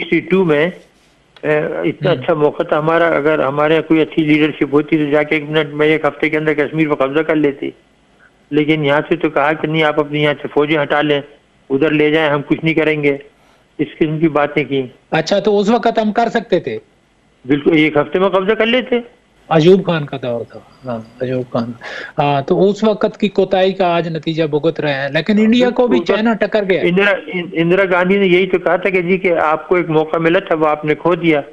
1962 में इतना अच्छा मौका था हमारा, अगर हमारे यहाँ कोई अच्छी लीडरशिप होती तो जाके 1 मिनट में 1 हफ्ते के अंदर कश्मीर पर कब्जा कर लेते। लेकिन यहाँ से तो कहा कि नहीं, आप अपनी यहाँ से फौजें हटा लें, उधर ले जाएं, हम कुछ नहीं करेंगे, इस किस्म की बातें की। अच्छा, तो उस वक्त हम कर सकते थे? बिल्कुल, 1 हफ्ते में कब्जा कर लेते। अयूब खान का दौर था। हाँ, अयूब खान। हाँ, तो उस वक्त की कोताही का आज नतीजा भुगत रहे हैं। लेकिन इंडिया को भी चाइना टक्कर गया। इंदिरा गांधी ने यही तो कहा था कि जी कि आपको एक मौका मिला था, वो आपने खो दिया,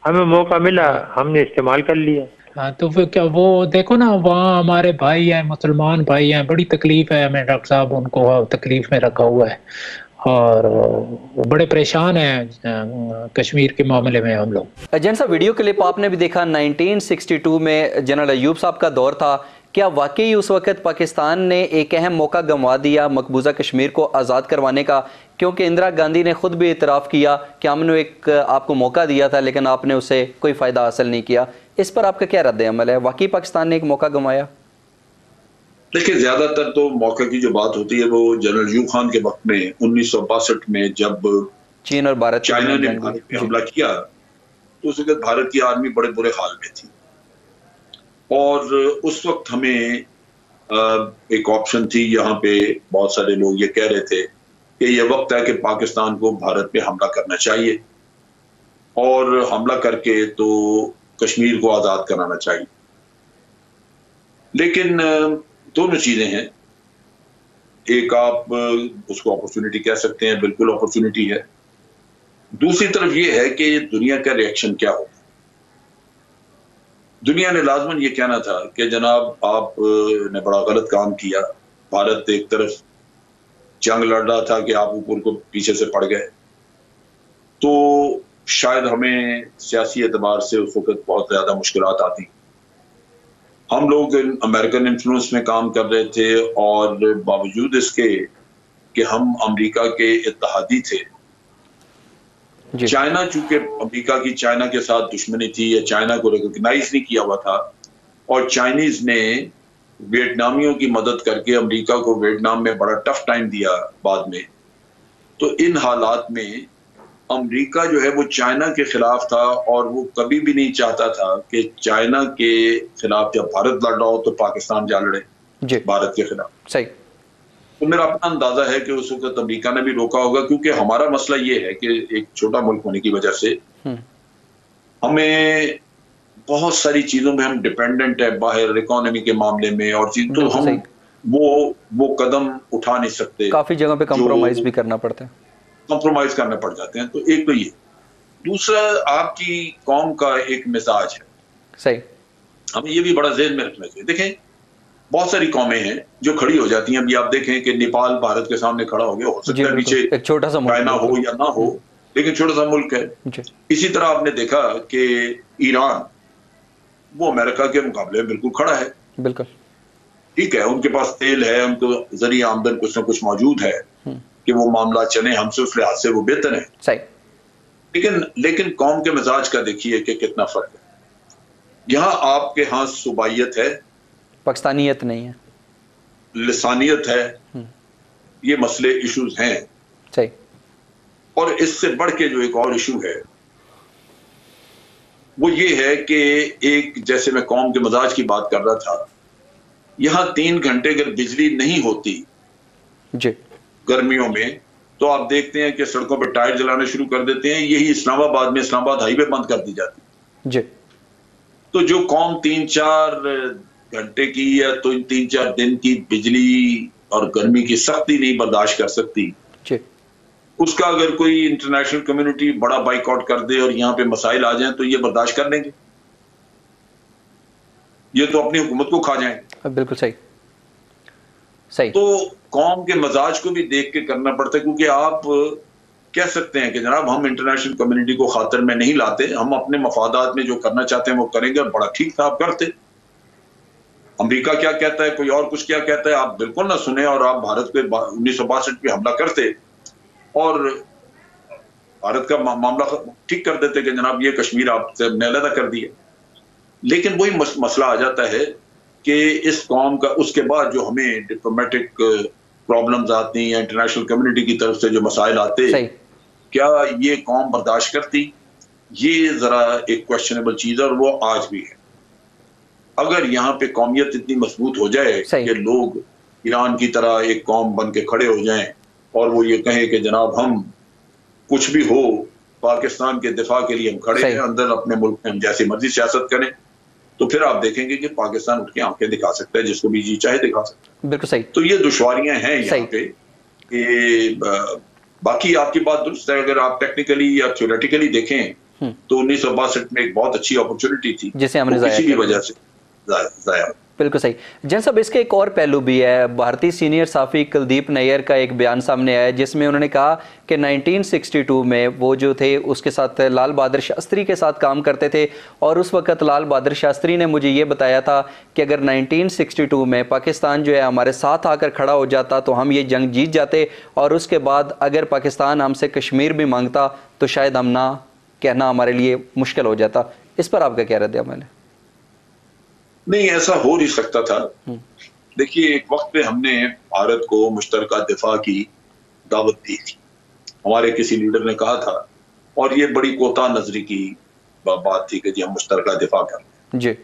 हमें मौका मिला, हमने इस्तेमाल कर लिया। हाँ, तो फिर क्या वो देखो ना, वहाँ हमारे भाई हैं, मुसलमान भाई हैं, बड़ी तकलीफ है हमें डॉक्टर साहब, उनको तकलीफ में रखा हुआ है और बड़े परेशान हैं कश्मीर के मामले में हम लोग। एजेंट साहब, वीडियो क्लिप आपने भी देखा, 1962 में जनरल अयूब साहब का दौर था। क्या वाकई उस वक्त पाकिस्तान ने एक अहम मौका गंवा दिया मकबूजा कश्मीर को आज़ाद करवाने का? क्योंकि इंदिरा गांधी ने खुद भी इतराफ़ किया कि हमने एक आपको मौका दिया था, लेकिन आपने उससे कोई फ़ायदा हासिल नहीं किया। इस पर आपका क्या रद्द अमल है? वाकई पाकिस्तान ने एक मौका गंवाया? देखिए, ज्यादातर तो मौके की जो बात होती है वो जनरल अयूब खान के वक्त में 1962 में जब चीन और भारत चाइना ने भारत पे हमला किया, तो उस वक्त भारत की आर्मी बड़े बुरे हाल में थी और उस वक्त हमें एक ऑप्शन थी। यहाँ पे बहुत सारे लोग ये कह रहे थे कि ये वक्त है कि पाकिस्तान को भारत पे हमला करना चाहिए और हमला करके तो कश्मीर को आजाद कराना चाहिए। लेकिन दोनों चीजें हैं, एक आप उसको अपॉर्चुनिटी कह सकते हैं, बिल्कुल अपॉर्चुनिटी है। दूसरी तरफ ये है कि दुनिया का रिएक्शन क्या होगा। दुनिया ने लाजमन ये कहना था कि जनाब आप ने बड़ा गलत काम किया, भारत एक तरफ जंग लड़ रहा था कि आप ऊपर को पीछे से पड़ गए, तो शायद हमें सियासी एतबार से उस वक्त बहुत ज्यादा मुश्किलात आती। हम लोग अमेरिकन इन्फ्लुएंस में काम कर रहे थे और बावजूद इसके कि हम अमेरिका के इत्तेहादी थे, चाइना चूंकि अमेरिका की चाइना के साथ दुश्मनी थी या चाइना को रिकॉग्नाइज नहीं किया हुआ था और चाइनीज ने वियतनामियों की मदद करके अमेरिका को वियतनाम में बड़ा टफ टाइम दिया बाद में, तो इन हालात में अमेरिका जो है वो चाइना के खिलाफ था और वो कभी भी नहीं चाहता था कि चाइना के खिलाफ जब भारत लड़ रहा हो तो पाकिस्तान जा लड़े भारत के खिलाफ। सही। तो मेरा अपना अंदाजा है कि उस वक्त अमेरिका ने भी रोका होगा, क्योंकि हमारा मसला ये है कि एक छोटा मुल्क होने की वजह से हमें बहुत सारी चीजों में हम डिपेंडेंट है, बाहर इकोनॉमी के मामले में और चीज, तो हम वो कदम उठा नहीं सकते। काफी जगह पे कॉम्प्रोमाइज भी करना पड़ता है, कॉम्प्रोमाइज करने पड़ जाते हैं। तो एक तो ये, दूसरा आपकी कौम का एक मिजाज है। सही। हमें ये भी बड़ा ज़हन में रखना चाहिए। देखें, बहुत सारी कौमें हैं जो खड़ी हो जाती हैं। अभी आप देखें कि नेपाल भारत के सामने खड़ा हो गया, हो सकता है पीछे एक छोटा सा चाइना हो या ना हो, लेकिन छोटा सा मुल्क है। इसी तरह आपने देखा कि ईरान वो अमेरिका के मुकाबले में बिल्कुल खड़ा है। बिल्कुल ठीक है, उनके पास तेल है, उनको जरिए आमदन कुछ ना कुछ मौजूद है कि वो मामला चले, हमसे उस लिहाज से वो बेहतर है। सही। लेकिन कौम के मिजाज का देखिए कि कितना फर्क है। यहाँ आपके यहाँ सुबाइयत है, पाकिस्तानियत नहीं है, लिसानियत है, ये मसले इश्यूज हैं। सही। और इससे बढ़ के जो एक और इशू है वो ये है कि एक, जैसे मैं कौम के मिजाज की बात कर रहा था, यहाँ 3 घंटे अगर बिजली नहीं होती जी गर्मियों में, तो आप देखते हैं कि सड़कों पर टायर जलाने शुरू कर देते हैं। यही इस्लामाबाद में इस्लामाबाद हाईवे बंद कर दी जाती जी। तो जो कौम 3-4 घंटे की या तो 3-4 दिन की बिजली और गर्मी की सख्ती नहीं बर्दाश्त कर सकती जी, उसका अगर कोई इंटरनेशनल कम्युनिटी बड़ा बाइकआउट कर दे और यहाँ पे मसाइल आ जाएं तो ये बर्दाश्त कर लेंगे? ये तो अपनी हुकूमत को खा जाएं। बिल्कुल सही। सही। तो कौम के मजाज को भी देख के करना पड़ता है, क्योंकि आप कह सकते हैं कि जनाब हम इंटरनेशनल कम्युनिटी को खातिर में नहीं लाते, हम अपने मफादात में जो करना चाहते हैं वो करेंगे, और बड़ा ठीक था आप करते। अमेरिका क्या कहता है, कोई और कुछ क्या कहता है, आप बिल्कुल ना सुने और आप भारत पे 1962 पे हमला करते और भारत का मामला ठीक कर देते कि जनाब ये कश्मीर आपसे अलग कर दिया। लेकिन वही मसला आ जाता है कि इस कौम का उसके बाद जो हमें डिप्लोमेटिक प्रॉब्लम्स आती हैं, इंटरनेशनल कम्युनिटी की तरफ से जो मसाइल आते, क्या ये कौम बर्दाश्त करती? ये जरा एक क्वेश्चनेबल चीज है और वो आज भी है। अगर यहाँ पे कौमियत इतनी मजबूत हो जाए कि लोग ईरान की तरह एक कौम बन के खड़े हो जाएं और वो ये कहें कि जनाब हम कुछ भी हो पाकिस्तान के दिफा के लिए हम खड़े हैं, अंदर अपने मुल्क में हम जैसी मर्जी सियासत करें, तो फिर आप देखेंगे कि पाकिस्तान उठ के आंखें दिखा सकता है जिसको भी जी चाहे दिखा सकता है। बिल्कुल सही। तो ये दुश्वारियां हैं यहाँ पे कि बाकी आपकी बात दुरुस्त है। अगर आप टेक्निकली या थ्योरेटिकली देखें तो 1962 में एक बहुत अच्छी अपॉर्चुनिटी थी जिसे हमने किसी भी वजह से जाया। बिल्कुल सही। जन साहब, इसके एक और पहलू भी है। भारतीय सीनियर साफी कुलदीप नैयर का एक बयान सामने आया जिसमें उन्होंने कहा कि 1962 में वो जो थे उसके साथ लाल बहादुर शास्त्री के साथ काम करते थे और उस वक़्त लाल बहादुर शास्त्री ने मुझे ये बताया था कि अगर 1962 में पाकिस्तान जो है हमारे साथ आकर खड़ा हो जाता तो हम ये जंग जीत जाते, और उसके बाद अगर पाकिस्तान हमसे कश्मीर भी मांगता तो शायद हम ना कहना हमारे लिए मुश्किल हो जाता। इस पर आपका क्या रद्द अमल है? नहीं, ऐसा हो नहीं सकता था। देखिए, एक वक्त पे हमने भारत को मुश्तरका दिफा की दावत दी थी। हमारे किसी लीडर ने कहा था, और ये बड़ी कोता नजरी की बात थी कि जी हम मुश्तरका दिफा कर रहे हैं।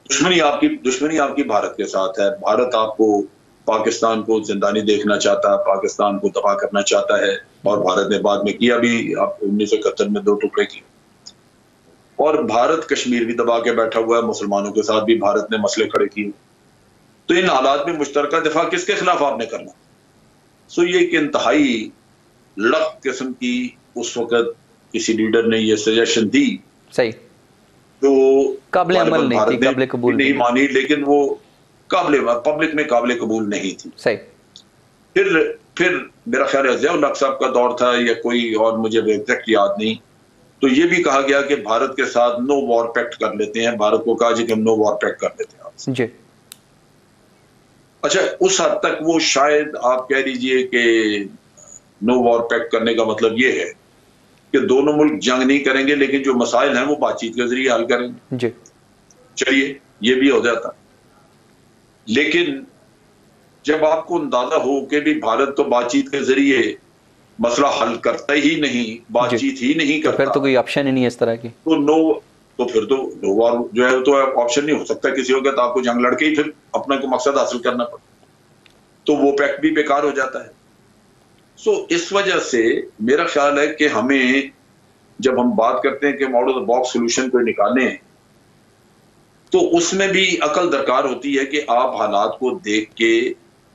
दुश्मनी आपकी भारत के साथ है। भारत आपको पाकिस्तान को जिंदा नहीं देखना चाहता, पाकिस्तान को दफा करना चाहता है, और भारत ने बाद में किया भी। 1971 में 2 टुकड़े किए, और भारत कश्मीर भी दबा के बैठा हुआ है। मुसलमानों के साथ भी भारत ने मसले खड़े किए। तो इन हालात में मुश्तरका दिफा किसके खिलाफ आपने करना? सो ये एक इंतहाई लख किस्म की उस वक्त किसी लीडर ने ये सजेशन दी, सही, तो काबिल अमल नहीं थी, काबिल कबूल नहीं मानी, लेकिन वो पब्लिक में काबिल कबूल नहीं थी। सही। फिर मेरा ख्याल है ज़िया उल हक साहब का दौर था या कोई और, मुझे एग्जैक्ट याद नहीं। तो ये भी कहा गया कि भारत के साथ नो वॉर पैक्ट कर लेते हैं। भारत को कहा कि हम नो वॉर पैक्ट कर लेते हैं आपसे। जी। अच्छा, उस हद तक वो शायद आप कह लीजिए कि नो वॉर पैक्ट करने का मतलब ये है कि दोनों मुल्क जंग नहीं करेंगे, लेकिन जो मसाइल हैं वो बातचीत के जरिए हल करेंगे। जी। चलिए, ये भी हो जाता। लेकिन जब आपको अंदाजा हो कि भी भारत तो बातचीत के जरिए मसला हल करता ही नहीं, बातचीत ही नहीं करता, तो फिर तो कोई ऑप्शन ही नहीं है इस तरह की। तो फिर तो नो वॉर जो है तो ऑप्शन नहीं हो सकता किसी होगा, तो आपको जंग लड़के ही फिर अपने को मकसद हासिल करना पड़ता, तो वो पैक्ट भी बेकार हो जाता है। सो इस वजह से मेरा ख्याल है कि हमें, जब हम बात करते हैं कि out of the box solution को निकालें, तो उसमें भी अकल दरकार होती है कि आप हालात को देख के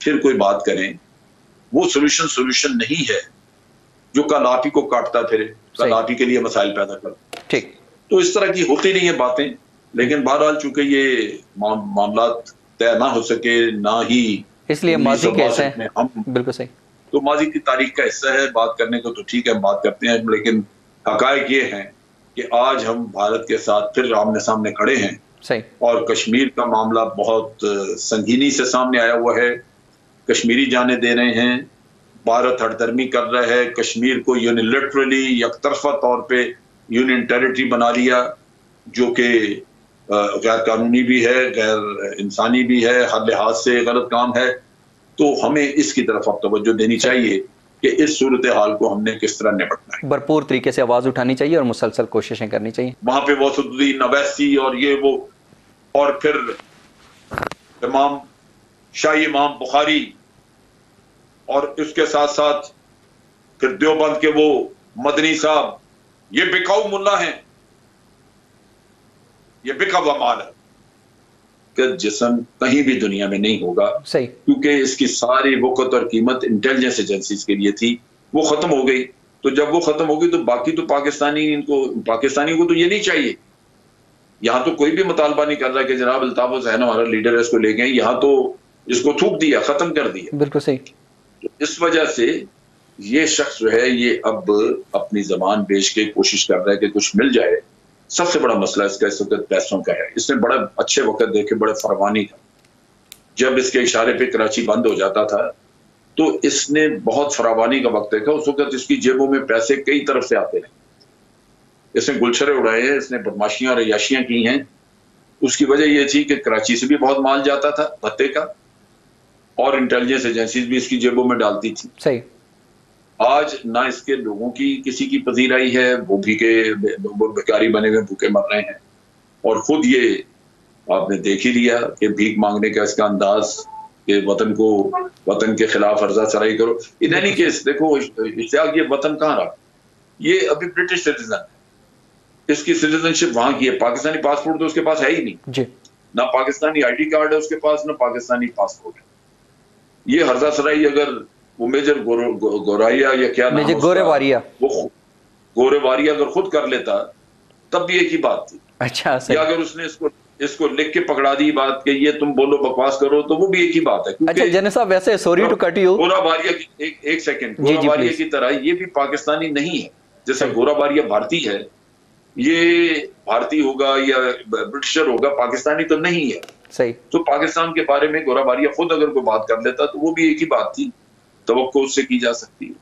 फिर कोई बात करें। वो सोल्यूशन नहीं है जो कल आप ही को काटता फिरे, कल आप ही के लिए मसाइल पैदा करता। ठीक। तो इस तरह की होती नहीं है बातें। लेकिन बहरहाल चूंकि ये मामला तय ना हो सके, ना ही इसलिए माजी के हिस्सा है। हम बिल्कुल सही, तो माजी की तारीख का हिस्सा है। बात करने को तो ठीक है, हम बात करते हैं, लेकिन हकायक ये है कि आज हम भारत के साथ फिर आमने सामने खड़े हैं। सही। और कश्मीर का मामला बहुत संगीनी से सामने आया हुआ है। कश्मीरी जाने दे रहे हैं, भारत हड़दर्मी कर रहा है, कश्मीर को यूनिलैटरली यकतरफा तौर पे यूनियन टेरिटरी बना लिया, जो कि गैर कानूनी भी है, गैर इंसानी भी है, हर लिहाज से गलत काम है। तो हमें इसकी तरफ अब तवज्जो देनी चाहिए कि इस सूरत हाल को हमने किस तरह निपटना है। भरपूर तरीके से आवाज उठानी चाहिए और मुसलसल कोशिशें करनी चाहिए। वहां पे वसुद्दीन अवैसी और ये वो, और फिर इमाम शाही इमाम बुखारी, और उसके साथ साथ फिर देवबंद के वो मदनी साहब, ये बिकाऊ मुल्ला हैं, ये बिका हुआ माल है कि जिस्म कहीं भी दुनिया में नहीं होगा। सही। क्योंकि इसकी सारी वक़्त और कीमत इंटेलिजेंस एजेंसीज के लिए थी, वो खत्म हो गई। तो जब वो खत्म हो गई तो बाकी तो पाकिस्तानियों को तो ये नहीं चाहिए। यहाँ तो कोई भी मुतालबा नहीं कर रहा कि जनाब अल्ताफ हुसैन हमारा लीडर है, इसको ले गए। यहाँ तो इसको थूक दिया, खत्म कर दिया। बिल्कुल सही। तो इस वजह से ये शख्स जो है ये अब अपनी जबान बेच के कोशिश कर रहा है कि कुछ मिल जाए। सबसे बड़ा मसला इसका इस वक्त पैसों का है। इसने बड़ा अच्छे वक्त देखे, बड़े फरवानी था। जब इसके इशारे पे कराची बंद हो जाता था तो इसने बहुत फरावानी का वक्त देखा। उस वक्त इसकी जेबों में पैसे कई तरफ से आते रहे। इसने गुलछरे उड़ाए हैं, इसने बदमाशियां और अय्याशियां की हैं। उसकी वजह यह थी कि कराची से भी बहुत माल जाता था भत्ते का, और इंटेलिजेंस एजेंसीज भी इसकी जेबों में डालती थी। सही। आज ना इसके लोगों की किसी की पजीराई है, वो भिखारी बने हुए भूखे मर रहे हैं। और खुद ये आपने देख ही लिया कि भीख मांगने का इसका अंदाज कि वतन के खिलाफ अर्जा चढ़ाई करो। इन एनी केस देखो इश्तियाक, ये वतन कहाँ रहा? ये अभी ब्रिटिश सिटीजन है, इसकी सिटीजनशिप वहां की है। पाकिस्तानी पासपोर्ट तो उसके पास है ही नहीं जी। ना पाकिस्तानी आईडी कार्ड है उसके पास, ना पाकिस्तानी पासपोर्ट है। ये हर्जा सराई अगर वो मेजर गोराइया या क्या नाम, मेजर गोरेवारिया, वो गोरेवारिया अगर खुद कर लेता तब भी एक ही बात थी। अच्छा, या अगर उसने इसको लिख के पकड़ा दी बात कि ये तुम बोलो बकवास करो, तो वो भी एक ही बात है। अच्छा जने साहब, वैसे सॉरी टू कट यू, गोरावारिया की एक सेकंड, गोरावारिया की तरह ये भी पाकिस्तानी नहीं है। जैसे गोरावारिया भारतीय है, ये भारतीय होगा या ब्रिटिशर होगा, पाकिस्तानी तो नहीं है। सही। तो पाकिस्तान के बारे में गोरावारिया खुद अगर कोई बात कर लेता तो वो भी एक ही बात थी, तवक्को उससे की जा सकती है।